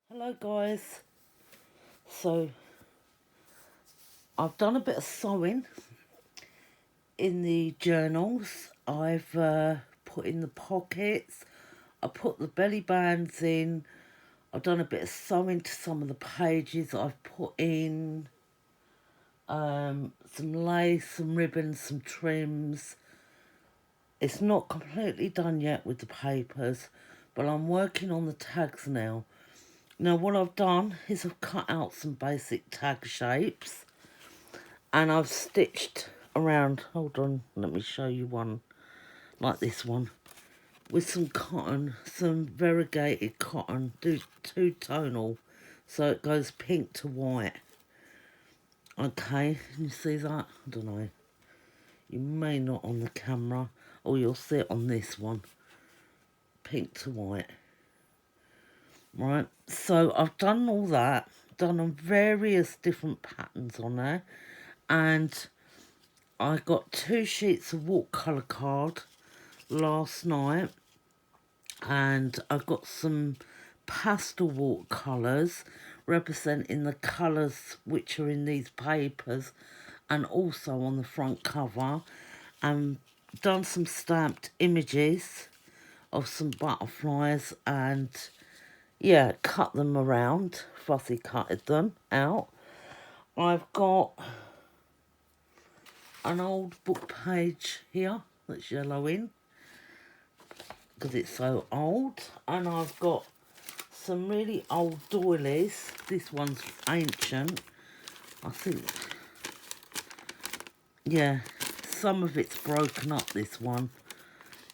Hello guys, so I've done a bit of sewing in the journals. I've put in the pockets, I put the belly bands in, I've done a bit of sewing to some of the pages. I've put in some lace, some ribbons, some trims. It's not completely done yet with the papers, but I'm working on the tags now. Now what I've done is I've cut out some basic tag shapes and I've stitched around. Hold on, let me show you one like this one with some cotton, some variegated cotton, two-tonal, so it goes pink to white. Okay, can you see that? I don't know, you may not on the camera, or you'll see it on this one, pink to white. Right, so I've done all that, done on various different patterns on there, and I got 2 sheets of watercolour card last night, and I've got some pastel watercolours representing the colours which are in these papers and also on the front cover, and done some stamped images of some butterflies, and yeah, cut them around, fussy cutted them out. I've got an old book page here that's yellowing because it's so old, and I've got some really old doilies. This one's ancient, I think. Yeah, some of it's broken up, this one,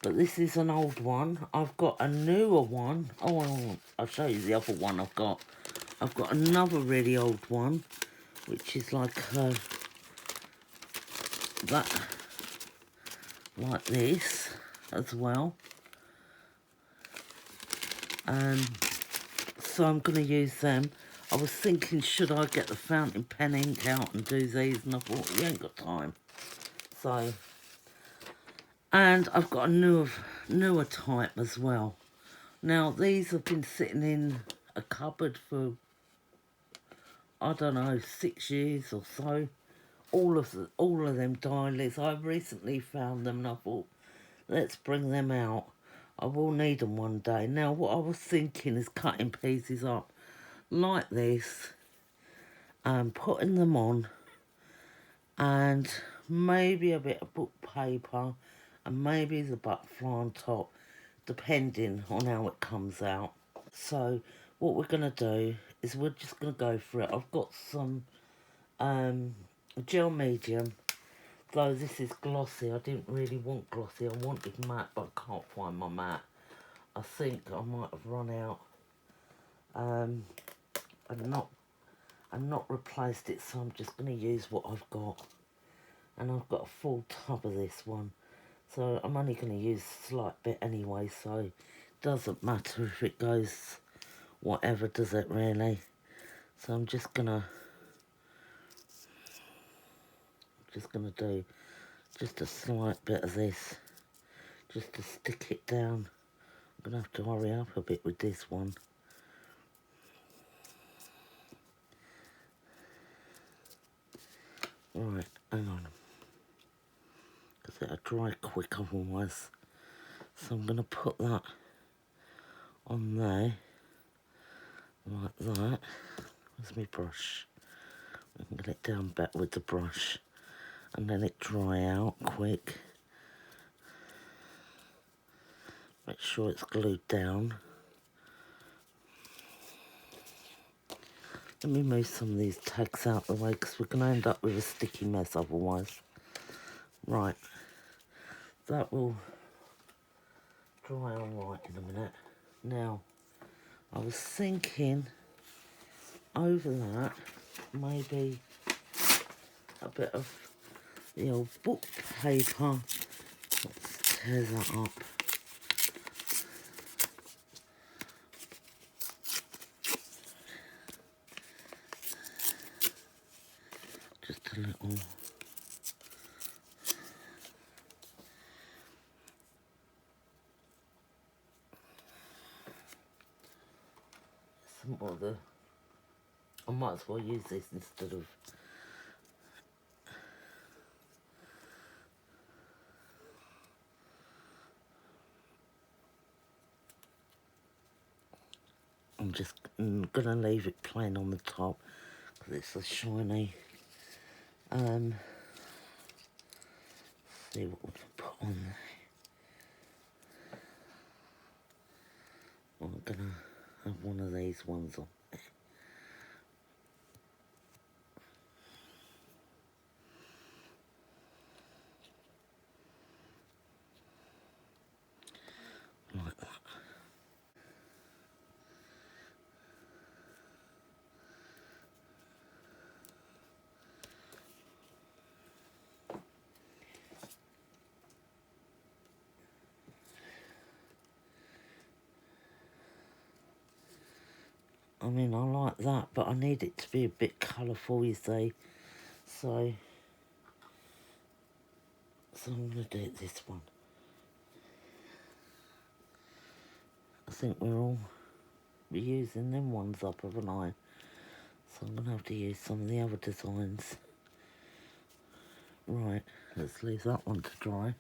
but this is an old one. I've got a newer one. Oh, I'll show you the other one I've got. I've got another really old one, which is like that, like this as well. So I'm going to use them. I was thinking, should I get the fountain pen ink out and do these? And I thought, you ain't got time. So, and I've got a newer type as well. Now, these have been sitting in a cupboard for, I don't know, 6 years or so. All of them diaries. I recently found them and I thought, let's bring them out. I will need them one day. Now, what I was thinking is cutting pieces up like this and putting them on, and maybe a bit of book paper and maybe the butterfly on top, depending on how it comes out. So what we're going to do is we're just going to go for it. I've got some gel medium, though this is glossy. I didn't really want glossy, I wanted matte, but I can't find my matte. I think I might have run out and not replaced it, so I'm just going to use what I've got. And I've got a full tub of this one, so I'm only going to use a slight bit anyway, so it doesn't matter if it goes whatever, does it really? So I'm just gonna do just a slight bit of this just to stick it down. I'm gonna have to hurry up a bit with this one. Right, hang on, because it'll dry quick otherwise. So I'm gonna put that on there like that. Where's my brush? I can get it down back with the brush and let it dry out quick. Make sure it's glued down. Let me move some of these tags out of the way because we're going to end up with a sticky mess otherwise. Right, that will dry all right in a minute. Now, I was thinking over that, maybe a bit of the old book paper. Let's tear that up. Just a little. some more of the... I might as well use this instead of... I'm just going to leave it plain on the top because it's so shiny. See what we can put on there. I'm going to have one of these ones on there. Like that. I mean, I like that, but I need it to be a bit colourful, you see. So I'm going to do it this one. I think we're all using them ones up, haven't I? So I'm going to have to use some of the other designs. Right, let's leave that one to dry.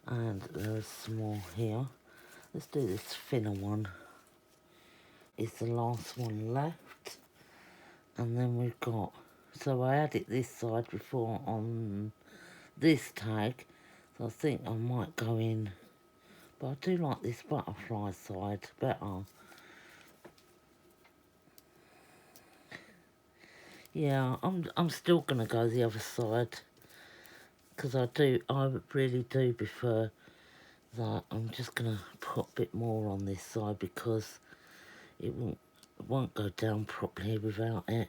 And there's some more here. Let's do this thinner one. It's the last one left. And then we've got... So I added this side before on this tag. So I think I might go in... But I do like this butterfly side better. Yeah, I'm still going to go the other side. Because I really do prefer that. I'm just going to put a bit more on this side because it won't go down properly without it.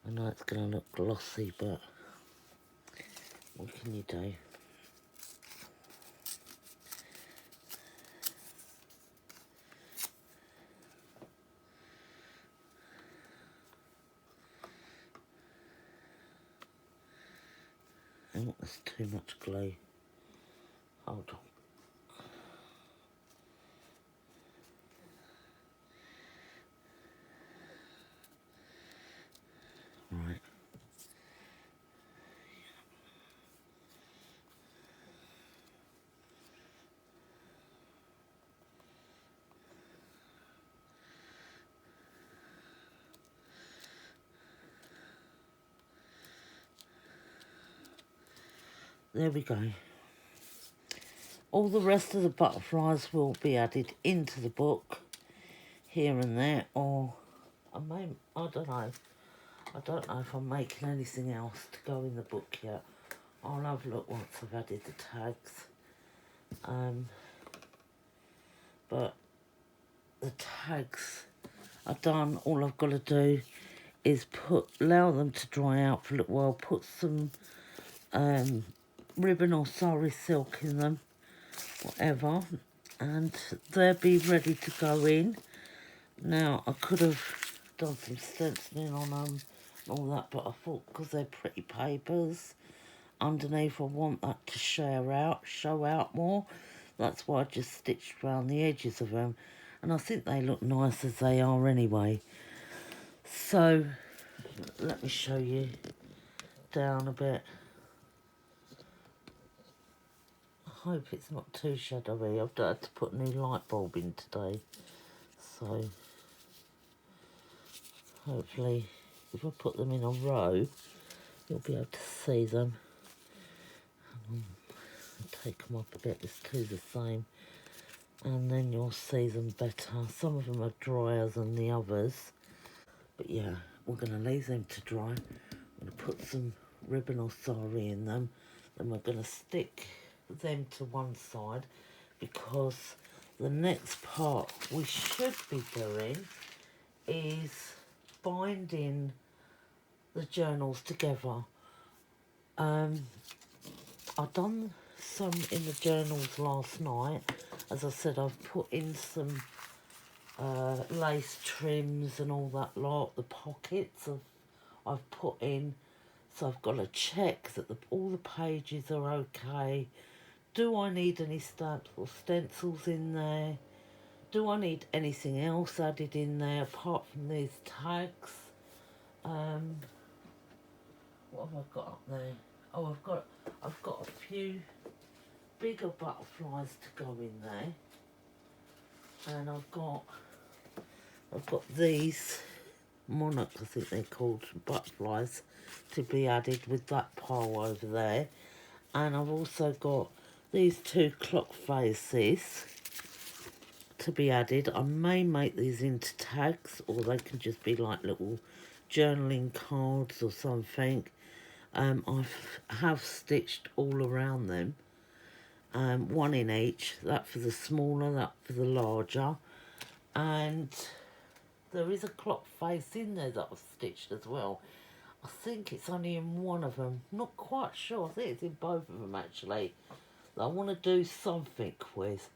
I know it's going to look glossy, but what can you do? Oh, there's too much glue. Hold on. Right. There we go. All the rest of the butterflies will be added into the book here and there, or I don't know. I don't know if I'm making anything else to go in the book yet. I'll have a look once I've added the tags. But the tags are done. All I've got to do is allow them to dry out for a little while, put some ribbon or sari silk in them, whatever, and they'll be ready to go in. Now, I could have done some stenciling on them and all that, but I thought because they're pretty papers, underneath I want that to show out more. That's why I just stitched around the edges of them, and I think they look nice as they are anyway. So, let me show you down a bit. I hope it's not too shadowy. I've had to put a new light bulb in today. So, hopefully, if I put them in a row, you'll be able to see them. I'll take them up a bit, there's two the same. And then you'll see them better. Some of them are drier than the others. But yeah, we're going to leave them to dry. I'm going to put some ribbon or sari in them. Then we're going to stick them to one side because the next part we should be doing is binding the journals together. I've done some in the journals last night. As I said, I've put in some lace trims and all that lot. The pockets I've put in. So I've got to check that all the pages are okay. Do I need any stamps or stencils in there? do I need anything else added in there apart from these tags? What have I got up there? Oh, I've got a few bigger butterflies to go in there, and I've got these monarch, I think they're called, butterflies to be added with that pile over there, and I've also got these two clock faces to be added. I may make these into tags, or they can just be like little journaling cards or something. I have stitched all around them, one in each, that for the smaller, that for the larger, and there is a clock face in there that I've stitched as well. I think it's only in one of them, not quite sure, I think it's in both of them actually, that I want to do something with.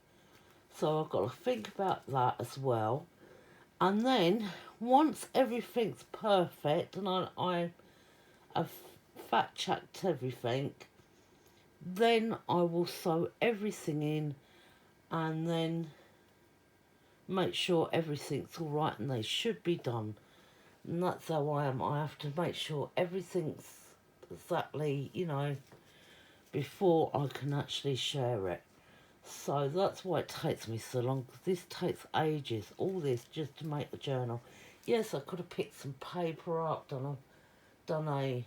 So I've got to think about that as well. And then, once everything's perfect, and I have fact-checked everything, then I will sew everything in and then make sure everything's all right, and they should be done. And that's how I am. I have to make sure everything's exactly, you know, before I can actually share it. So that's why it takes me so long, because this takes ages, all this just to make the journal. Yes, I could have picked some paper up, done a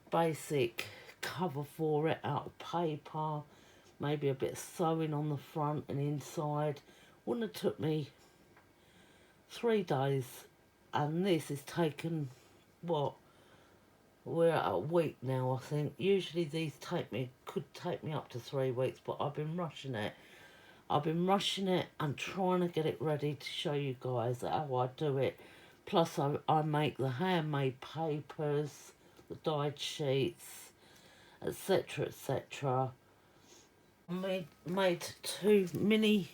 basic cover for it out of paper, maybe a bit of sewing on the front and inside. Wouldn't have took me 3 days, and this has taken, what, we're at a week now, I think. Usually these could take me up to 3 weeks, but I've been rushing it. And trying to get it ready to show you guys how I do it. Plus I make the handmade papers, the dyed sheets, etc, etc. I made 2 mini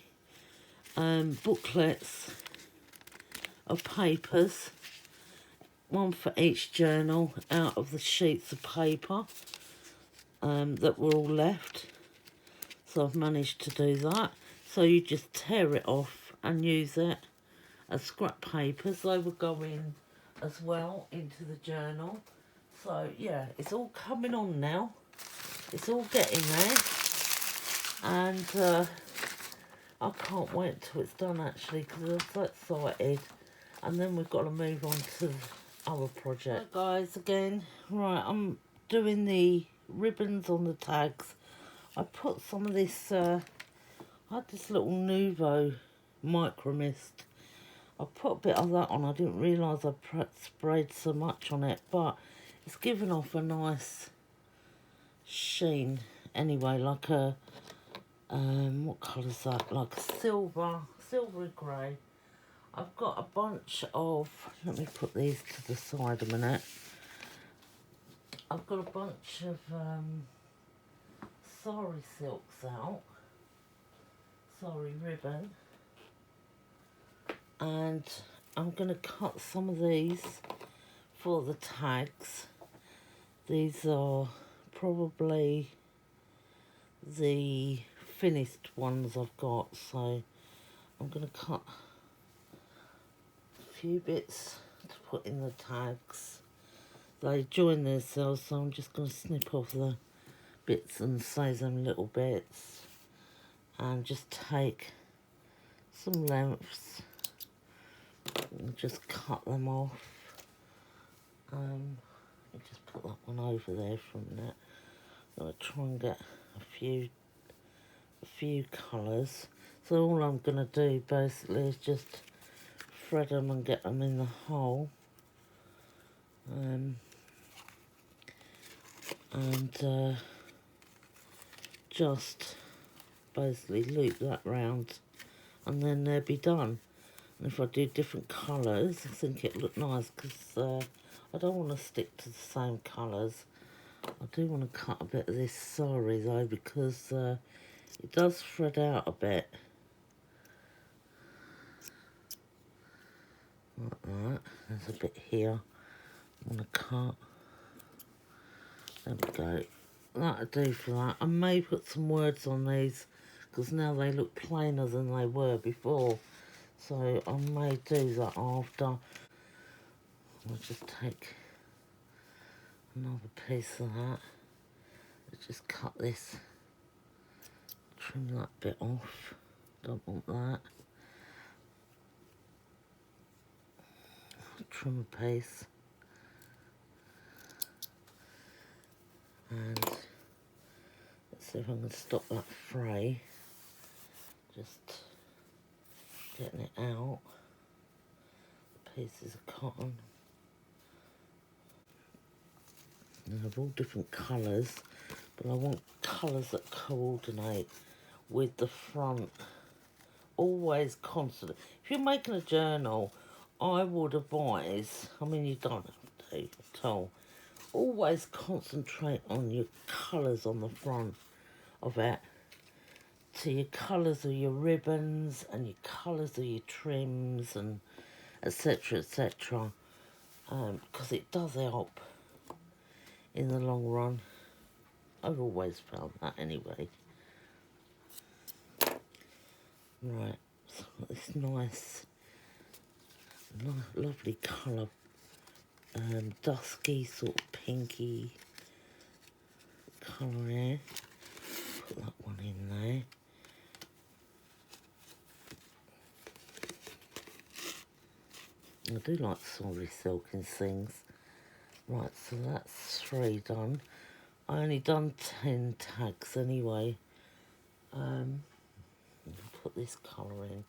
booklets of papers, one for each journal out of the sheets of paper that were all left. So I've managed to do that. So you just tear it off and use it as scrap papers. They will go in as well into the journal. So yeah, it's all coming on now. It's all getting there. And I can't wait till it's done actually, because I'm so excited. And then we've got to move on to the other project. Hi guys, again. Right, I'm doing the ribbons on the tags. I put some of this, I had this little Nouveau micro mist. I put a bit of that on. I didn't realise I sprayed so much on it, but it's given off a nice sheen. Anyway, like a, what colour is that? Like a silvery grey. I've got a bunch of, let me put these to the side a minute. I've got a bunch of sari silks out, sari ribbon, and I'm going to cut some of these for the tags. These are probably the finished ones I've got, so I'm going to cut a few bits to put in the tags. They join themselves, so I'm just going to snip off the bits and save them little bits, and just take some lengths and just cut them off. Just put that one over there for a minute. I'm going to try and get a few colours. So all I'm going to do basically is just thread them and get them in the hole. And just basically loop that round, and then they'll be done. And if I do different colours, I think it'll look nice, because I don't want to stick to the same colours. I do want to cut a bit of this sari though, because it does thread out a bit. Like that. There's a bit here I'm going to cut. There we go. That'll do for that. I may put some words on these, because now they look plainer than they were before. So I may do that after. I'll just take another piece of that. Let's just cut this, trim that bit off. Don't want that. Trim a piece. And let's see if I can stop that fray. Just getting it out. Pieces of cotton. They have all different colours, but I want colours that coordinate with the front. Always constant. If you're making a journal, I would advise, I mean you don't have to at all, always concentrate on your colours on the front of it. To your colours of your ribbons and your colours of your trims and etc, etc. Because it does help in the long run. I've always found that anyway. Right, so I've got this nice, lovely colour, dusky, sort of pinky colour here. Put that one in there. I do like sorry silk in things. Right, so that's 3 done. I only done 10 tags anyway. I'll put this colour in.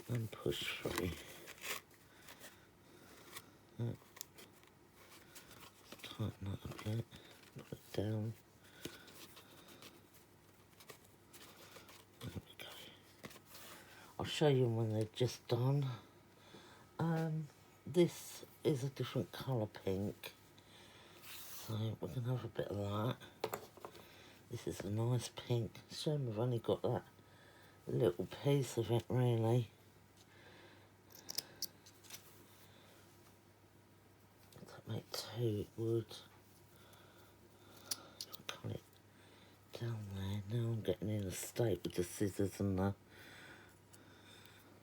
And push through. Tighten that a bit. Put it down. There we go. I'll show you when they're just done. This is a different colour pink. So we're going to have a bit of that. This is a nice pink. Shame I've only got that little piece of it really. That make 2 it would. Cut it down there. Now I'm getting in a state with the scissors and the...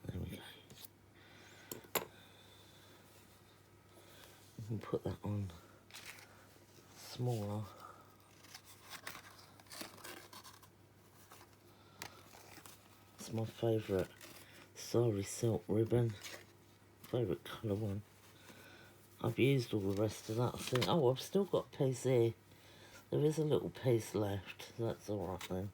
There we go. You can put that on smaller. It's my favourite sari silk ribbon. Favourite colour one. I've used all the rest of that. I think, oh, I've still got a piece here. There is a little piece left. That's alright then.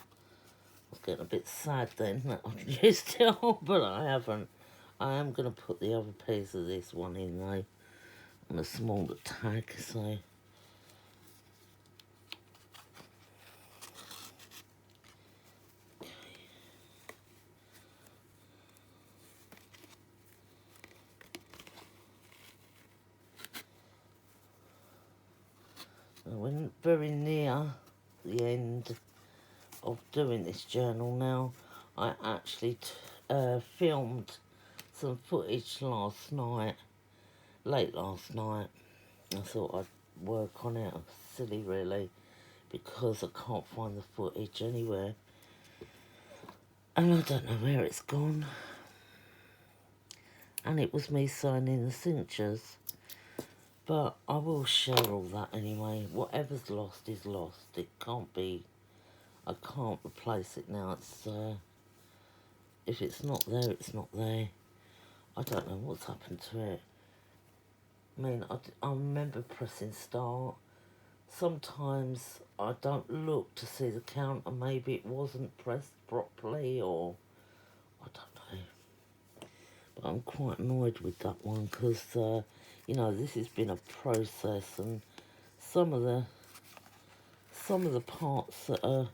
I was getting a bit sad then that I've used it all, but I haven't. I am going to put the other piece of this one in though. On a smaller tag, so... We're very near the end of doing this journal now. I actually filmed some footage last night, late last night. I thought I'd work on it. Silly really, because I can't find the footage anywhere. And I don't know where it's gone. And it was me signing the signatures. But I will share all that anyway. Whatever's lost is lost. It can't be... I can't replace it now. It's if it's not there, it's not there. I don't know what's happened to it. I mean, I remember pressing start. Sometimes I don't look to see the count, and maybe it wasn't pressed properly, or... I don't know. But I'm quite annoyed with that one, because... you know, this has been a process, and some of the parts that are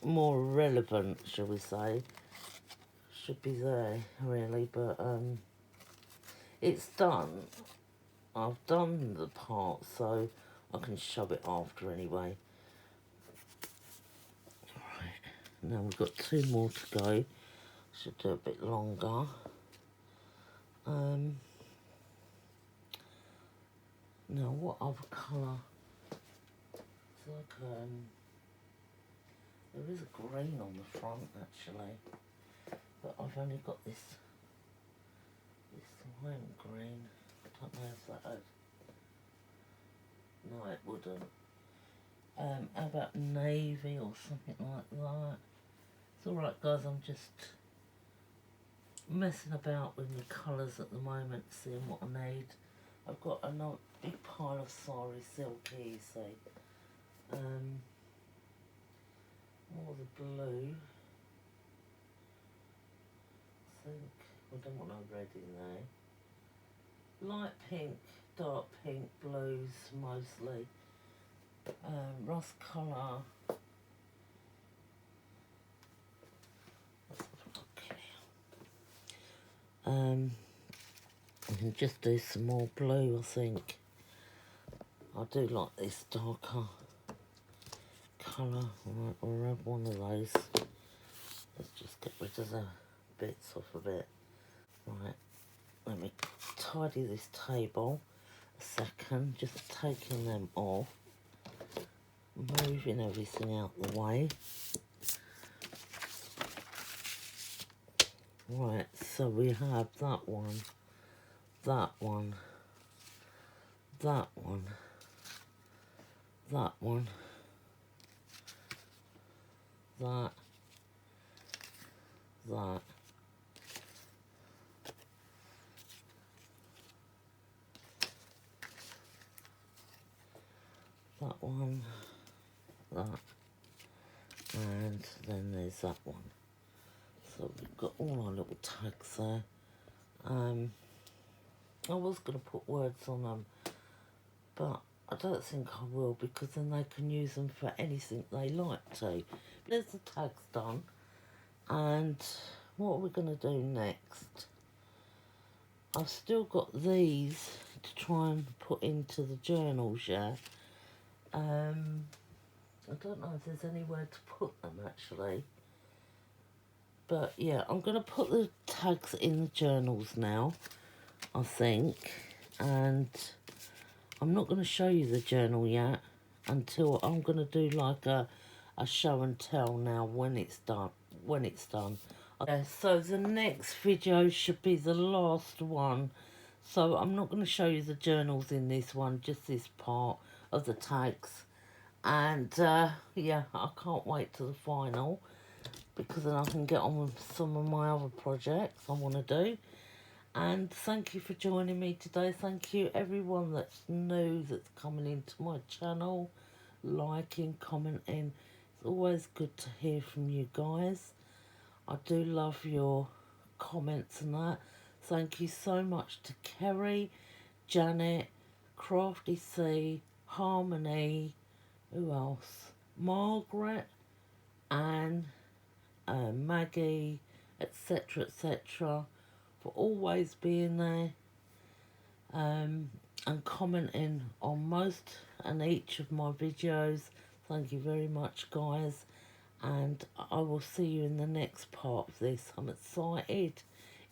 more relevant, shall we say, should be there really. But it's done. I've done the part, so I can shove it after anyway. Right, now we've got 2 more to go. Should do a bit longer. Now, what other colour It's like, there is a green on the front actually, but I've only got this lime green. I don't know if that would, no it wouldn't. How about navy or something like that? It's alright guys, I'm just messing about with the colours at the moment, seeing what I need. I've got another big pile of sari silky, so more the blue. I think I don't want no red in there. Light pink, dark pink, blues mostly. Rust colour. I can just do some more blue, I think. I do like this darker colour. Right, we'll have one of those. Let's just get rid of the bits off of it. Right, let me tidy this table a second, just taking them off, moving everything out the way. Right, so we have that one, that one, that one, that one, that, that, that one, that, and then there's that one. So we've got all our little tags there. I was going to put words on them, but I don't think I will, because then they can use them for anything they like to. There's the tags done, and what are we going to do next? I've still got these to try and put into the journals, yeah. I don't know if there's anywhere to put them actually. But yeah, I'm going to put the tags in the journals now, I think. And I'm not going to show you the journal yet until I'm going to do like a show and tell now when it's done. Okay, so the next video should be the last one. So I'm not going to show you the journals in this one, just this part of the tags. And yeah, I can't wait to the final, because then I can get on with some of my other projects I want to do. And thank you for joining me today. Thank you everyone that's new, that's coming into my channel, liking, commenting. It's always good to hear from you guys. I do love your comments and that. Thank you so much to Kerry, Janet, Crafty C, Harmony, who else? Margaret, Anne, Maggie, etc, etc, for always being there and commenting on most and each of my videos. Thank you very much guys, and I will see you in the next part of this. I'm excited.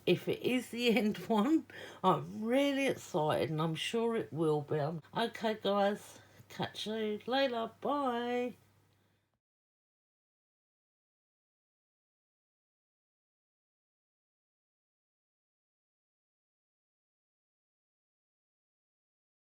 If it is the end one, I'm really excited, and I'm sure it will be. Okay guys, catch you later, bye.